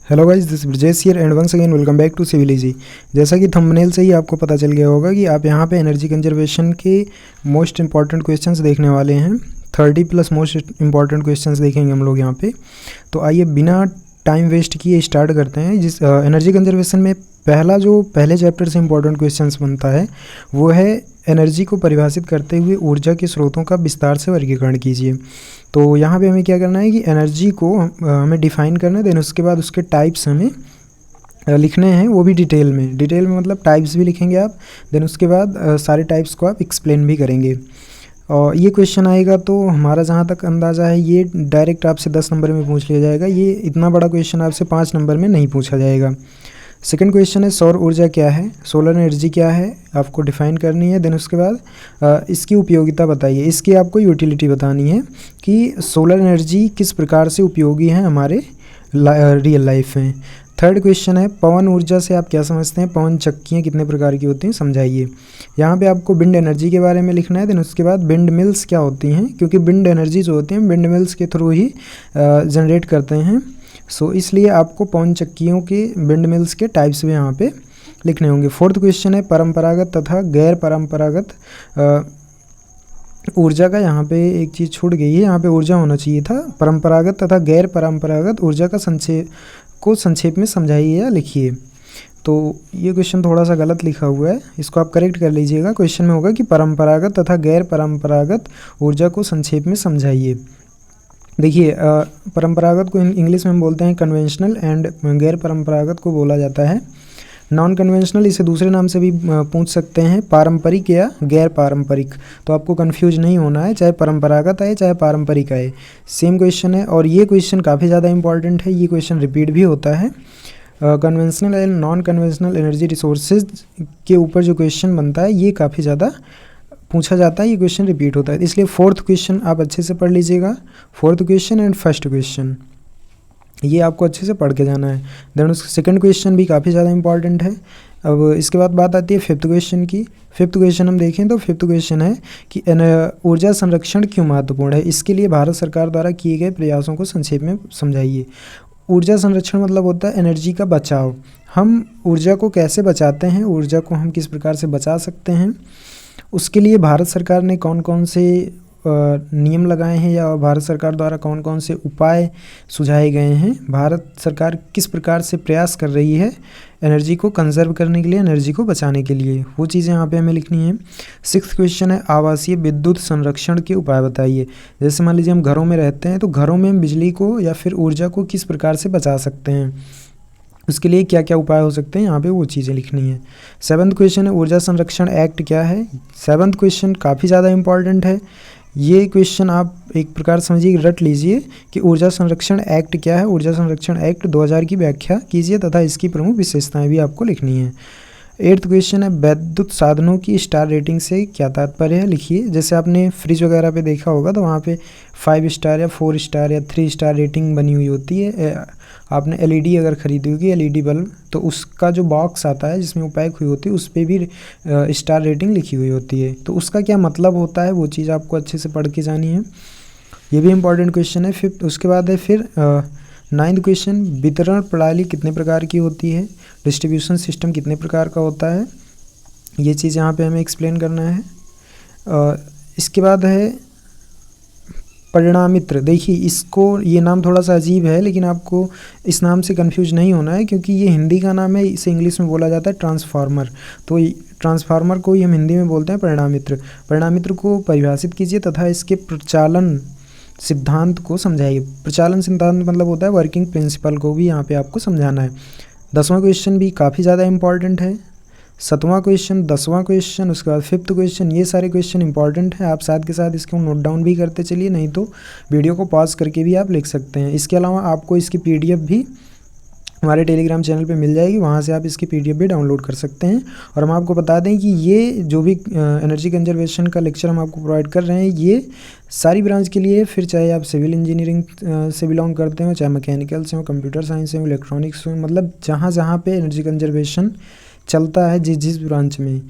Hello guys, this Brajesh here and once again welcome back to civil easy. जैसा कि thumbnail से ही आपको पता चल गया होगा कि आप यहाँ पे एनर्जी कंजर्वेशन के मोस्ट इंपॉर्टेंट क्वेश्चंस देखने वाले हैं। 30 प्लस मोस्ट इंपॉर्टेंट क्वेश्चंस देखेंगे हम लोग यहाँ पे। तो आइए बिना टाइम वेस्ट किए स्टार्ट करते हैं। जिस एनर्जी कंजर्वेशन में पहले चैप्टर से इंपॉर्टेंट क्वेश्चंस बनता है वो है एनर्जी को परिभाषित करते हुए ऊर्जा के स्रोतों का विस्तार से वर्गीकरण कीजिए। तो यहाँ पे हमें क्या करना है कि एनर्जी को हमें डिफाइन करना है, देन उसके बाद उसके टाइप्स हमें लिखने हैं, वो भी डिटेल में मतलब टाइप्स भी लिखेंगे आप। देन उसके बाद सारे टाइप्स को आप एक्सप्लेन भी करेंगे। और ये क्वेश्चन आएगा तो हमारा जहाँ तक अंदाज़ा है ये डायरेक्ट आपसे 10 नंबर में पूछ लिया जाएगा। ये इतना बड़ा क्वेश्चन आपसे 5 नंबर में नहीं पूछा जाएगा। सेकंड क्वेश्चन है सौर ऊर्जा क्या है, सोलर एनर्जी क्या है, आपको डिफाइन करनी है। देन उसके बाद इसकी उपयोगिता बताइए, इसकी आपको यूटिलिटी बतानी है कि सोलर एनर्जी किस प्रकार से उपयोगी है हमारे रियल लाइफ में। थर्ड क्वेश्चन है पवन ऊर्जा से आप क्या समझते हैं, पवन चक्कियाँ कितने प्रकार की होती हैं समझाइए। यहाँ पे आपको विंड एनर्जी के बारे में लिखना है। देन उसके बाद विंड मिल्स क्या होती हैं, क्योंकि विंड एनर्जी जो होती हैं विंड मिल्स के थ्रू ही जनरेट करते हैं। सो इसलिए आपको पवन चक्कियों के विंड मिल्स के टाइप्स भी यहाँ पे लिखने होंगे। फोर्थ क्वेश्चन है परंपरागत तथा गैर परंपरागत ऊर्जा का। यहाँ पे एक चीज़ छूट गई है, यहाँ पे ऊर्जा होना चाहिए था। परंपरागत तथा गैर परंपरागत ऊर्जा का संक्षेप में समझाइए या लिखिए। तो ये क्वेश्चन थोड़ा सा गलत लिखा हुआ है, इसको आप करेक्ट कर लीजिएगा। क्वेश्चन में होगा कि परंपरागत तथा गैर परंपरागत ऊर्जा को संक्षेप में समझाइए। देखिए परंपरागत को इंग्लिश में हम बोलते हैं कन्वेंशनल एंड गैर परंपरागत को बोला जाता है नॉन कन्वेंशनल। इसे दूसरे नाम से भी पूछ सकते हैं, पारंपरिक या गैर पारंपरिक। तो आपको कंफ्यूज नहीं होना है, चाहे परंपरागत आए चाहे पारंपरिक आए, सेम क्वेश्चन है। और ये क्वेश्चन काफ़ी ज़्यादा इंपॉर्टेंट है, ये क्वेश्चन रिपीट भी होता है। Conventional and non conventional energy resources के ऊपर जो क्वेश्चन बनता है ये काफ़ी ज़्यादा पूछा जाता है, ये क्वेश्चन रिपीट होता है। इसलिए फोर्थ क्वेश्चन आप अच्छे से पढ़ लीजिएगा। Fourth question and first question ये आपको अच्छे से पढ़ के जाना है। देन उसका सेकंड क्वेश्चन भी काफ़ी ज़्यादा इंपॉर्टेंट है। अब इसके बाद बात आती है फिफ्थ क्वेश्चन की। फिफ्थ क्वेश्चन हम देखें तो फिफ्थ क्वेश्चन है कि ऊर्जा संरक्षण क्यों महत्वपूर्ण है, इसके लिए भारत सरकार द्वारा किए गए प्रयासों को संक्षेप में समझाइए। ऊर्जा संरक्षण मतलब होता है एनर्जी का बचाव। हम ऊर्जा को कैसे बचाते हैं, ऊर्जा को हम किस प्रकार से बचा सकते हैं, उसके लिए भारत सरकार ने कौन कौन से नियम लगाए हैं या भारत सरकार द्वारा कौन कौन से उपाय सुझाए गए हैं, भारत सरकार किस प्रकार से प्रयास कर रही है एनर्जी को कंजर्व करने के लिए, एनर्जी को बचाने के लिए, वो चीज़ें यहाँ पे हमें लिखनी है। सिक्स्थ क्वेश्चन है आवासीय विद्युत संरक्षण के उपाय बताइए। जैसे मान लीजिए हम घरों में रहते हैं तो घरों में हम बिजली को या फिर ऊर्जा को किस प्रकार से बचा सकते हैं, उसके लिए क्या क्या उपाय हो सकते हैं, यहाँ पे वो चीज़ें लिखनी है। सेवन्थ क्वेश्चन है ऊर्जा संरक्षण एक्ट क्या है। सेवन्थ क्वेश्चन काफ़ी ज़्यादा इंपॉर्टेंट है, ये क्वेश्चन आप एक प्रकार समझिए रट लीजिए कि ऊर्जा संरक्षण एक्ट क्या है। ऊर्जा संरक्षण एक्ट 2000 की व्याख्या कीजिए तथा इसकी प्रमुख विशेषताएं भी आपको लिखनी है। एट्थ क्वेश्चन है वैद्युत साधनों की स्टार रेटिंग से क्या तात्पर्य है, लिखिए। जैसे आपने फ्रिज वगैरह पे देखा होगा तो वहाँ पे 5 स्टार या 4 स्टार या 3 स्टार रेटिंग बनी हुई होती है। आपने एलईडी अगर खरीदी होगी एलईडी बल्ब, तो उसका जो बॉक्स आता है जिसमें वो पैक हुई होती है उस पर भी स्टार रेटिंग लिखी हुई होती है। तो उसका क्या मतलब होता है वो चीज़ आपको अच्छे से पढ़ के जानी है, ये भी इंपॉर्टेंट क्वेश्चन है। फिफ्थ उसके बाद है फिर नाइन्थ क्वेश्चन वितरण प्रणाली कितने प्रकार की होती है, डिस्ट्रीब्यूशन सिस्टम कितने प्रकार का होता है, ये चीज़ यहाँ पे हमें एक्सप्लेन करना है। इसके बाद है परिणामित्र। देखिए इसको, ये नाम थोड़ा सा अजीब है लेकिन आपको इस नाम से कंफ्यूज नहीं होना है क्योंकि ये हिंदी का नाम है, इसे इंग्लिश में बोला जाता है ट्रांसफार्मर। तो ट्रांसफार्मर को ही हम हिंदी में बोलते हैं परिणामित्र। परिणामित्र को परिभाषित कीजिए तथा इसके प्रचालन सिद्धांत को समझाइए। प्रचालन सिद्धांत मतलब होता है वर्किंग प्रिंसिपल को भी यहाँ पे आपको समझाना है। 10वां क्वेश्चन भी काफ़ी ज़्यादा इंपॉर्टेंट है। 7वां क्वेश्चन, 10वां क्वेश्चन, उसके बाद फिफ्थ क्वेश्चन, ये सारे क्वेश्चन इंपॉर्टेंट हैं। आप साथ के साथ इसको नोट डाउन भी करते चलिए, नहीं तो वीडियो को पॉज करके भी आप लिख सकते हैं। इसके अलावा आपको इसकी पीडीएफ भी हमारे टेलीग्राम चैनल पे मिल जाएगी, वहाँ से आप इसकी पीडीएफ भी डाउनलोड कर सकते हैं। और हम आपको बता दें कि ये जो भी एनर्जी कंजर्वेशन का लेक्चर हम आपको प्रोवाइड कर रहे हैं ये सारी ब्रांच के लिए, फिर चाहे आप सिविल इंजीनियरिंग से बिलोंग करते हो, चाहे मैकेनिकल से हो, कंप्यूटर साइंस से हो, इलेक्ट्रॉनिक्स हो, मतलब जहाँ जहाँ पे एनर्जी कंजर्वेशन चलता है जिस ब्रांच में,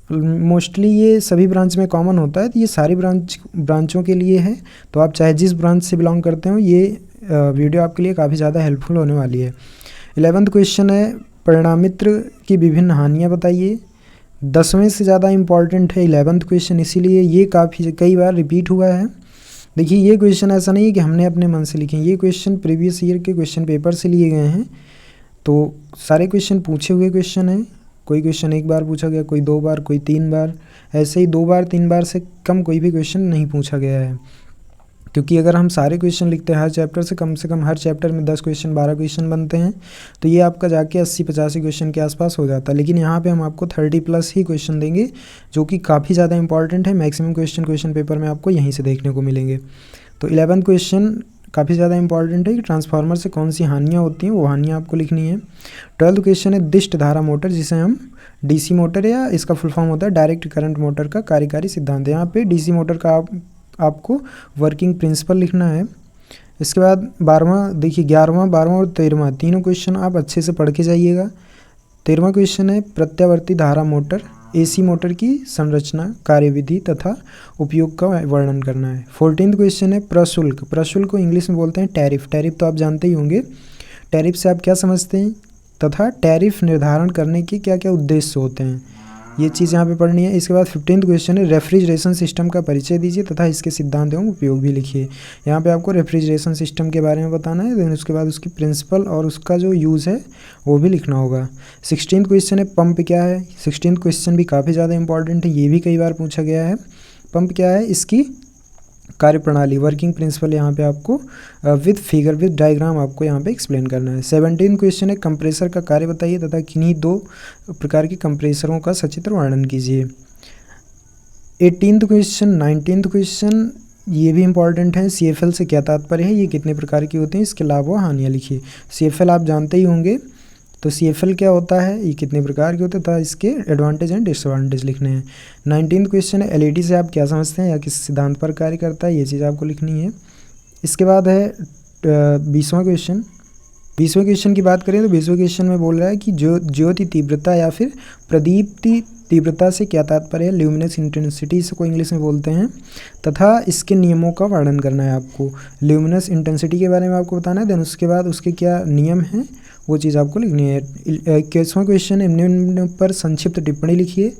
मोस्टली ये सभी ब्रांच में कॉमन होता है, तो ये सारी ब्रांचों के लिए है। तो आप चाहे जिस ब्रांच से बिलोंग करते हो ये वीडियो आपके लिए काफ़ी ज़्यादा हेल्पफुल होने वाली है। 11वां क्वेश्चन है परिणामित्र की विभिन्न हानियाँ बताइए। 10वें से ज़्यादा इम्पॉर्टेंट है 11वां क्वेश्चन, इसीलिए ये काफ़ी कई बार रिपीट हुआ है। देखिए ये क्वेश्चन ऐसा नहीं है कि हमने अपने मन से लिखे हैं, ये क्वेश्चन प्रीवियस ईयर के क्वेश्चन पेपर से लिए गए हैं। तो सारे क्वेश्चन पूछे हुए क्वेश्चन हैं, कोई क्वेश्चन एक बार पूछा गया, कोई 2 बार, कोई 3 बार, ऐसे ही 2 बार 3 बार से कम कोई भी क्वेश्चन नहीं पूछा गया है। क्योंकि अगर हम सारे क्वेश्चन लिखते हैं हर चैप्टर से कम हर चैप्टर में 10 क्वेश्चन 12 क्वेश्चन बनते हैं, तो ये आपका जाके 80-85 क्वेश्चन के आसपास हो जाता है। लेकिन यहाँ पे हम आपको 30+ ही क्वेश्चन देंगे, जो कि काफ़ी ज़्यादा इंपॉर्टेंट है। मैक्सिमम क्वेश्चन पेपर में आपको यहीं से देखने को मिलेंगे। तो 11वां क्वेश्चन काफ़ी ज़्यादा इंपॉर्टेंट है कि ट्रांसफार्मर से कौन सी हानियाँ होती हैं, वो हानियाँ आपको लिखनी है। 12वां क्वेश्चन है दिष्ट धारा मोटर, जिसे हम डीसी मोटर या इसका फुल फॉर्म होता है डायरेक्ट करंट मोटर का कार्यकारी सिद्धांत। यहाँ पे डीसी मोटर का आपको वर्किंग प्रिंसिपल लिखना है। इसके बाद 12वां देखिए 11वां 12वां और 13वां तीनों क्वेश्चन आप अच्छे से पढ़ के जाइएगा। 13वां क्वेश्चन है प्रत्यावर्ती धारा मोटर, एसी मोटर की संरचना, कार्यविधि तथा उपयोग का वर्णन करना है। 14वां क्वेश्चन है प्रशुल्क, प्रशुल्क को इंग्लिश में बोलते हैं टैरिफ, टैरिफ तो आप जानते ही होंगे, टैरिफ से आप क्या समझते हैं तथा टैरिफ निर्धारण करने के क्या क्या उद्देश्य होते हैं, ये चीज़ यहाँ पे पढ़नी है। इसके बाद 15वां क्वेश्चन है रेफ्रिजरेशन सिस्टम का परिचय दीजिए तथा इसके सिद्धांत एवं उपयोग भी लिखिए। यहाँ पे आपको रेफ्रिजरेशन सिस्टम के बारे में बताना है, देन उसके बाद उसकी प्रिंसिपल और उसका जो यूज़ है वो भी लिखना होगा। 16वां क्वेश्चन है पंप क्या है। 16वां क्वेश्चन भी काफ़ी ज़्यादा इंपॉर्टेंट है, ये भी कई बार पूछा गया है। पंप क्या है, इसकी कार्यप्रणाली, वर्किंग प्रिंसिपल यहाँ पे आपको विद फिगर विद डायग्राम आपको यहाँ पे एक्सप्लेन करना है। 17वां क्वेश्चन है कंप्रेसर का कार्य बताइए तथा किन्हीं 2 प्रकार के कंप्रेसरों का सचित्र वर्णन कीजिए। 18वां क्वेश्चन 19वां क्वेश्चन ये भी इंपॉर्टेंट है, CFL से क्या तात्पर्य है, ये कितने प्रकार की होती हैं, इसके लाभ व हानियाँ लिखिए। CFL आप जानते ही होंगे, तो CFL क्या होता है, ये कितने प्रकार के होते हैं तथा इसके एडवांटेज एंड डिसएडवांटेज लिखने हैं। 19वां क्वेश्चन है LED से आप क्या समझते हैं या किस सिद्धांत पर कार्य करता है, ये चीज़ आपको लिखनी है। इसके बाद है 20वां क्वेश्चन। 20वें क्वेश्चन की बात करें तो 20वें क्वेश्चन में बोल रहा है कि ज्योति तीव्रता या फिर प्रदीप्ति तीव्रता से क्या तात्पर्य है, ल्यूमिनस इंटेंसिटी इसको इंग्लिश में बोलते हैं, तथा इसके नियमों का वर्णन करना है आपको। ल्यूमिनस इंटेंसिटी के बारे में आपको बताना है, देन उसके बाद उसके क्या नियम हैं वो चीज़ आपको लिखनी है। 21वां क्वेश्चन है निम्न पर संक्षिप्त टिप्पणी लिखिए।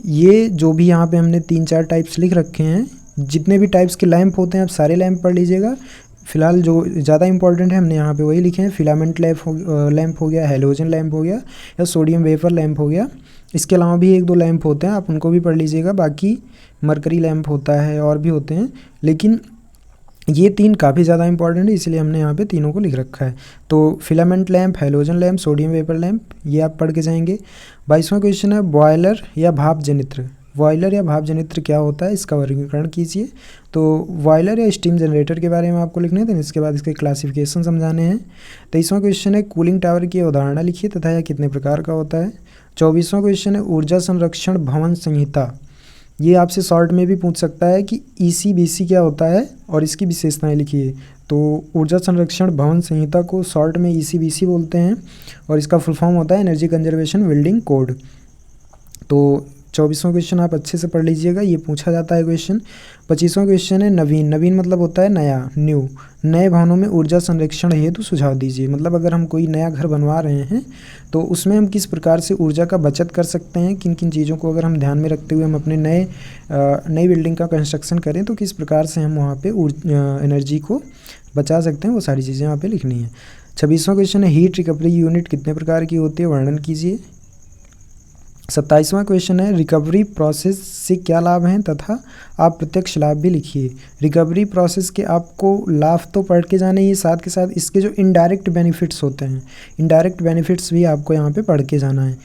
ये जो भी यहाँ पे हमने 3-4 टाइप्स लिख रखे हैं, जितने भी टाइप्स के लैंप होते हैं आप सारे लैंप पढ़ लीजिएगा। फिलहाल जो ज़्यादा इंपॉर्टेंट है हमने यहाँ पे वही लिखे हैं। फिलामेंट लैंप हो गया, हैलोजन लैंप हो गया या सोडियम वेपर लैंप हो गया। इसके अलावा भी 1-2 लैंप होते हैं, आप उनको भी पढ़ लीजिएगा। बाकी मरकरी लैंप होता है और भी होते हैं, लेकिन ये 3 काफ़ी ज़्यादा इंपॉर्टेंट है, इसलिए हमने यहाँ पे तीनों को लिख रखा है। तो filament lamp, halogen lamp, sodium vapour lamp, ये आप पढ़ के जाएंगे। 22वां क्वेश्चन है बॉयलर या भाप जनित्र। बॉयलर या भाप जनित्र क्या होता है, इसका वर्गीकरण कीजिए। तो बॉयलर या स्टीम जनरेटर के बारे में आपको लिखना है, तो इसके बाद इसके क्लासिफिकेशन समझाने हैं। 23वां क्वेश्चन है कूलिंग टावर की अवधारणा लिखिए तथा यह कितने प्रकार का होता है। 24वां क्वेश्चन है ऊर्जा संरक्षण भवन संहिता। ये आपसे शॉर्ट में भी पूछ सकता है कि ECBC क्या होता है और इसकी विशेषताएं लिखिए। तो ऊर्जा संरक्षण भवन संहिता को शॉर्ट में ECBC बोलते हैं और इसका फुल फॉर्म होता है एनर्जी कंजर्वेशन बिल्डिंग कोड। तो 24वां क्वेश्चन आप अच्छे से पढ़ लीजिएगा, ये पूछा जाता है क्वेश्चन। 25वां क्वेश्चन है नवीन, नवीन मतलब होता है नया, न्यू। नए भवनों में ऊर्जा संरक्षण हेतु सुझाव दीजिए। मतलब अगर हम कोई नया घर बनवा रहे हैं तो उसमें हम किस प्रकार से ऊर्जा का बचत कर सकते हैं, किन किन चीज़ों को अगर हम ध्यान में रखते हुए हम अपने नई बिल्डिंग का कंस्ट्रक्शन करें तो किस प्रकार से हम वहाँ पे एनर्जी को बचा सकते हैं, वो सारी चीज़ें यहाँ पे लिखनी है। 26वां क्वेश्चन है हीट रिकवरी यूनिट कितने प्रकार की होती है, वर्णन कीजिए। 27वां क्वेश्चन है रिकवरी प्रोसेस से क्या लाभ हैं तथा आप प्रत्यक्ष लाभ भी लिखिए। रिकवरी प्रोसेस के आपको लाभ तो पढ़ के जाने ही, साथ के साथ इसके जो इनडायरेक्ट बेनिफिट्स होते हैं, इनडायरेक्ट बेनिफिट्स भी आपको यहाँ पे पढ़ के जाना है।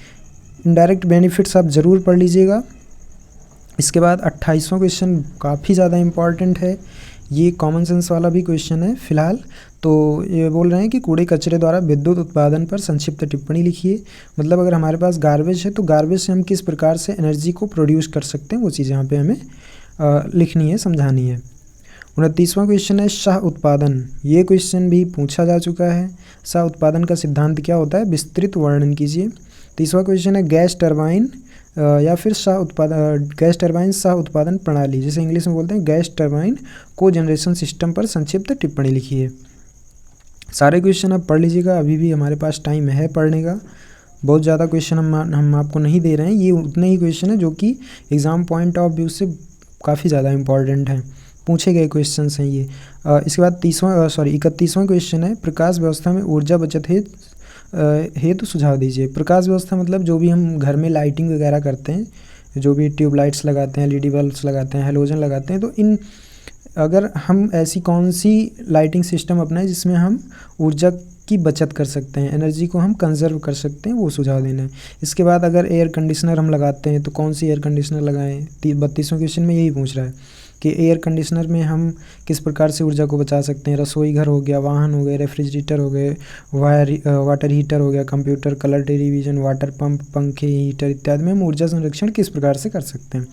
इनडायरेक्ट बेनिफिट्स आप ज़रूर पढ़ लीजिएगा। इसके बाद 28वां क्वेश्चन काफ़ी ज़्यादा इम्पॉर्टेंट है, ये कॉमन सेंस वाला भी क्वेश्चन है फिलहाल। तो ये बोल रहे हैं कि कूड़े कचरे द्वारा विद्युत उत्पादन पर संक्षिप्त टिप्पणी लिखिए। मतलब अगर हमारे पास गार्बेज है तो गार्बेज से हम किस प्रकार से एनर्जी को प्रोड्यूस कर सकते हैं, वो चीज़ यहाँ पे हमें लिखनी है, समझानी है। 29वां क्वेश्चन है शाह उत्पादन। ये क्वेश्चन भी पूछा जा चुका है। शाह उत्पादन का सिद्धांत क्या होता है, विस्तृत वर्णन कीजिए। 30वां क्वेश्चन है गैस टरबाइन या फिर गैस टरबाइन शाह उत्पादन प्रणाली, जिसे इंग्लिश में बोलते हैं गैस टरबाइन को जनरेशन सिस्टम पर संक्षिप्त टिप्पणी लिखिए। सारे क्वेश्चन आप पढ़ लीजिएगा, अभी भी हमारे पास टाइम है पढ़ने का। बहुत ज़्यादा क्वेश्चन हम आपको नहीं दे रहे हैं, ये उतने ही क्वेश्चन है जो कि एग्ज़ाम पॉइंट ऑफ व्यू से काफ़ी ज़्यादा इंपॉर्टेंट हैं, पूछे गए क्वेश्चन हैं ये। इसके बाद 31वां क्वेश्चन है, प्रकाश व्यवस्था में ऊर्जा बचत हेतु सुझाव दीजिए। प्रकाश व्यवस्था मतलब जो भी हम घर में लाइटिंग वगैरह करते हैं, जो भी ट्यूबलाइट्स लगाते हैं, LED बल्ब्स लगाते हैं, हेलोजन लगाते हैं, तो इन अगर हम ऐसी कौन सी लाइटिंग सिस्टम अपनाएं जिसमें हम ऊर्जा की बचत कर सकते हैं, एनर्जी को हम कंजर्व कर सकते हैं, वो सुझाव देना है। इसके बाद अगर एयर कंडीशनर हम लगाते हैं तो कौन सी एयर कंडीशनर लगाएं। 32वें क्वेश्चन में यही पूछ रहा है कि एयर कंडीशनर में हम किस प्रकार से ऊर्जा को बचा सकते हैं। रसोई घर हो गया, वाहन हो गए, रेफ्रिजरेटर हो गए, वाटर हीटर हो गया, computer, colour television, water pump, पंखे, हीटर इत्यादि में हम ऊर्जा संरक्षण किस प्रकार से कर सकते हैं।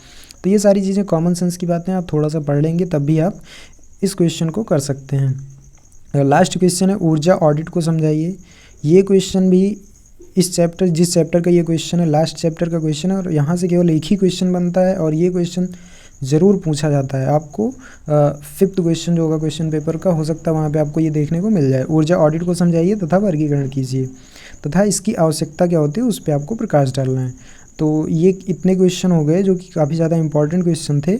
तो ये सारी चीज़ें कॉमन सेंस की बातें, आप थोड़ा सा पढ़ लेंगे तब भी आप इस क्वेश्चन को कर सकते हैं। लास्ट क्वेश्चन है, ऊर्जा ऑडिट को समझाइए। ये क्वेश्चन भी जिस चैप्टर का ये क्वेश्चन है, लास्ट चैप्टर का क्वेश्चन है, और यहाँ से केवल एक ही क्वेश्चन बनता है, और ये क्वेश्चन ज़रूर पूछा जाता है आपको। 5th क्वेश्चन जो होगा क्वेश्चन पेपर का, हो सकता है वहाँ पे आपको ये देखने को मिल जाए। ऊर्जा ऑडिट को समझाइए तथा वर्गीकरण कीजिए तथा इसकी आवश्यकता क्या होती है उस पर आपको प्रकाश डालना है। तो ये इतने क्वेश्चन हो गए जो कि काफ़ी ज़्यादा इंपॉर्टेंट क्वेश्चन थे।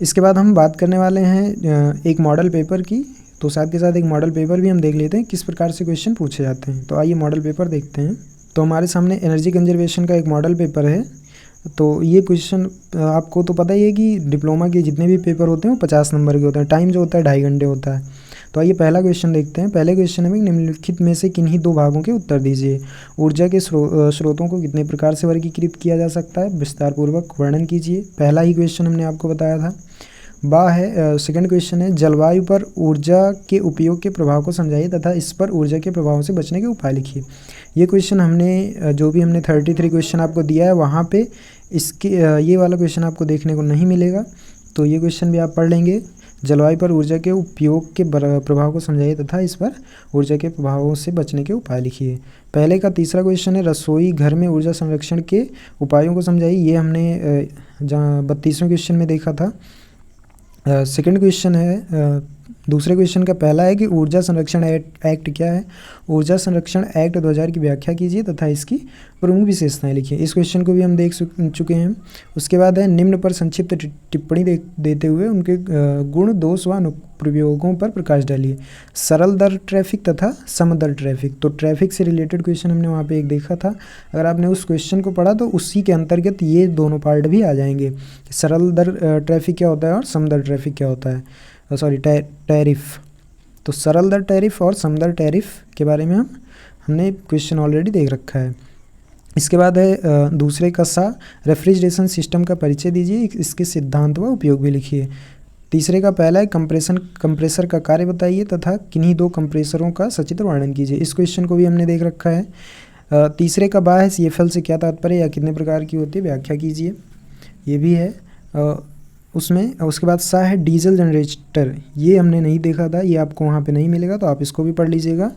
इसके बाद हम बात करने वाले हैं एक मॉडल पेपर की, तो साथ के साथ एक मॉडल पेपर भी हम देख लेते हैं किस प्रकार से क्वेश्चन पूछे जाते हैं। तो आइए मॉडल पेपर देखते हैं। तो हमारे सामने एनर्जी कंजर्वेशन का एक मॉडल पेपर है। तो ये क्वेश्चन आपको तो पता ही है कि डिप्लोमा के जितने भी पेपर होते हैं वो 50 नंबर के होते हैं, टाइम जो होता है 2.5 घंटे होता है। तो आइए पहला क्वेश्चन देखते हैं। पहले क्वेश्चन में निम्नलिखित में से किन्हीं 2 भागों के उत्तर दीजिए। ऊर्जा के स्रोतों को कितने प्रकार से वर्गीकृत किया जा सकता है, विस्तारपूर्वक वर्णन कीजिए। पहला ही क्वेश्चन हमने आपको बताया था। सेकंड क्वेश्चन है, जलवायु पर ऊर्जा के उपयोग के प्रभाव को समझाइए तथा इस पर ऊर्जा के प्रभावों से बचने के उपाय लिखिए। ये क्वेश्चन हमने 33 क्वेश्चन आपको दिया है, वहाँ पे ये वाला क्वेश्चन आपको देखने को नहीं मिलेगा, तो ये क्वेश्चन भी आप पढ़ लेंगे। जलवायु पर ऊर्जा के उपयोग के प्रभाव को समझाइए तथा इस पर ऊर्जा के प्रभावों से बचने के उपाय लिखिए। पहले का तीसरा क्वेश्चन है, रसोई घर में ऊर्जा संरक्षण के उपायों को समझाइए। ये हमने 32वें क्वेश्चन में देखा था। सेकंड क्वेश्चन है, दूसरे क्वेश्चन का पहला है कि ऊर्जा संरक्षण एक्ट क्या है। ऊर्जा संरक्षण एक्ट 2000 की व्याख्या कीजिए तथा इसकी प्रमुख विशेषताएं लिखिए। इस क्वेश्चन को भी हम देख चुके हैं। उसके बाद है, निम्न पर संक्षिप्त टिप्पणी देते हुए उनके गुण, दोष व अनुप्रयोगों पर प्रकाश डालिए। सरल दर ट्रैफिक तथा समदर ट्रैफिक। तो ट्रैफिक से रिलेटेड क्वेश्चन हमने वहाँ पे एक देखा था। अगर आपने उस क्वेश्चन को पढ़ा तो उसी के अंतर्गत ये दोनों पार्ट भी आ जाएंगे। सरल दर ट्रैफिक क्या होता है और समदर ट्रैफिक क्या होता है, टैरिफ। तो सरल दर टैरिफ और समदर टैरिफ के बारे में हमने क्वेश्चन ऑलरेडी देख रखा है। इसके बाद है दूसरे का रेफ्रिजरेशन सिस्टम का परिचय दीजिए, इसके सिद्धांत व उपयोग भी लिखिए। तीसरे का पहला है, कंप्रेसर का कार्य बताइए तथा किन्हीं 2 कंप्रेसरों का सचित्र वर्णन कीजिए। इस क्वेश्चन को भी हमने देख रखा है। तीसरे का है, CFL से क्या तात्पर्य या कितने प्रकार की होती है, व्याख्या कीजिए, ये भी है उसमें। उसके बाद है, डीजल जनरेटर। ये हमने नहीं देखा था, ये आपको वहाँ पे नहीं मिलेगा, तो आप इसको भी पढ़ लीजिएगा।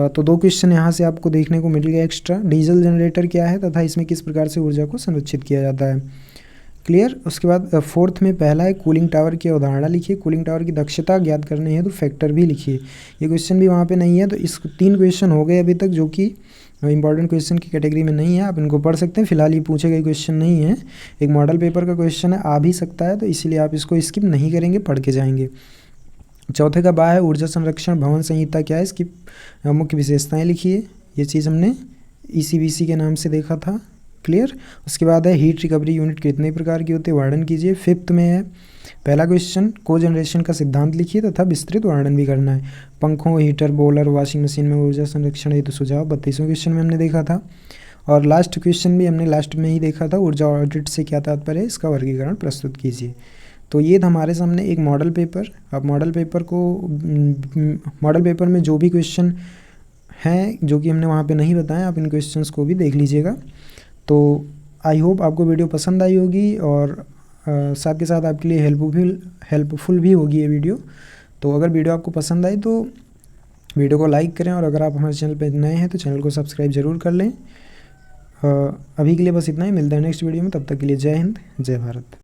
तो 2 क्वेश्चन यहाँ से आपको देखने को मिल गया एक्स्ट्रा। डीजल जनरेटर क्या है तथा इसमें किस प्रकार से ऊर्जा को संरक्षित किया जाता है, क्लियर। उसके बाद 4th में पहला है, कूलिंग टावर की अवधारणा लिखिए। कूलिंग टावर की दक्षता ज्ञात करनी है तो फैक्टर भी लिखिए। ये क्वेश्चन भी वहाँ पे नहीं है। तो इस 3 क्वेश्चन हो गए अभी तक जो कि इंपॉर्टेंट क्वेश्चन की कैटेगरी में नहीं है, आप इनको पढ़ सकते हैं। फिलहाल ये पूछे गए क्वेश्चन नहीं है, एक मॉडल पेपर का क्वेश्चन है, आ भी सकता है, तो इसलिए आप इसको स्किप नहीं करेंगे, पढ़ के जाएंगे। चौथे का है, ऊर्जा संरक्षण भवन संहिता क्या है, इसकी मुख्य विशेषताएं लिखिए। ये चीज़ हमने ECBC के नाम से देखा था, क्लियर। उसके बाद है, हीट रिकवरी यूनिट कितने प्रकार की होती है, वर्णन कीजिए। 5th में है, पहला क्वेश्चन, कोजनरेशन का सिद्धांत लिखिए तथा विस्तृत वर्णन भी करना है। पंखों, हीटर, बॉयलर, वॉशिंग मशीन में ऊर्जा संरक्षण हेतु सुझाव 32वें क्वेश्चन में हमने देखा था। और लास्ट क्वेश्चन भी हमने लास्ट में ही देखा था, ऊर्जा ऑडिट से क्या तात्पर्य है, इसका वर्गीकरण प्रस्तुत कीजिए। तो ये था हमारे सामने एक मॉडल पेपर। आप मॉडल पेपर में जो भी क्वेश्चन हैं जो कि हमने वहाँ पे नहीं बताए, आप इन क्वेश्चंस को भी देख लीजिएगा। तो आई होप आपको वीडियो पसंद आई होगी और साथ के साथ आपके लिए हेल्पफुल भी होगी ये वीडियो। तो अगर वीडियो आपको पसंद आई तो वीडियो को लाइक करें, और अगर आप हमारे चैनल पर नए हैं तो चैनल को सब्सक्राइब ज़रूर कर लें। अभी के लिए बस इतना ही, मिलते हैं नेक्स्ट वीडियो में, तब तक के लिए जय हिंद, जय भारत।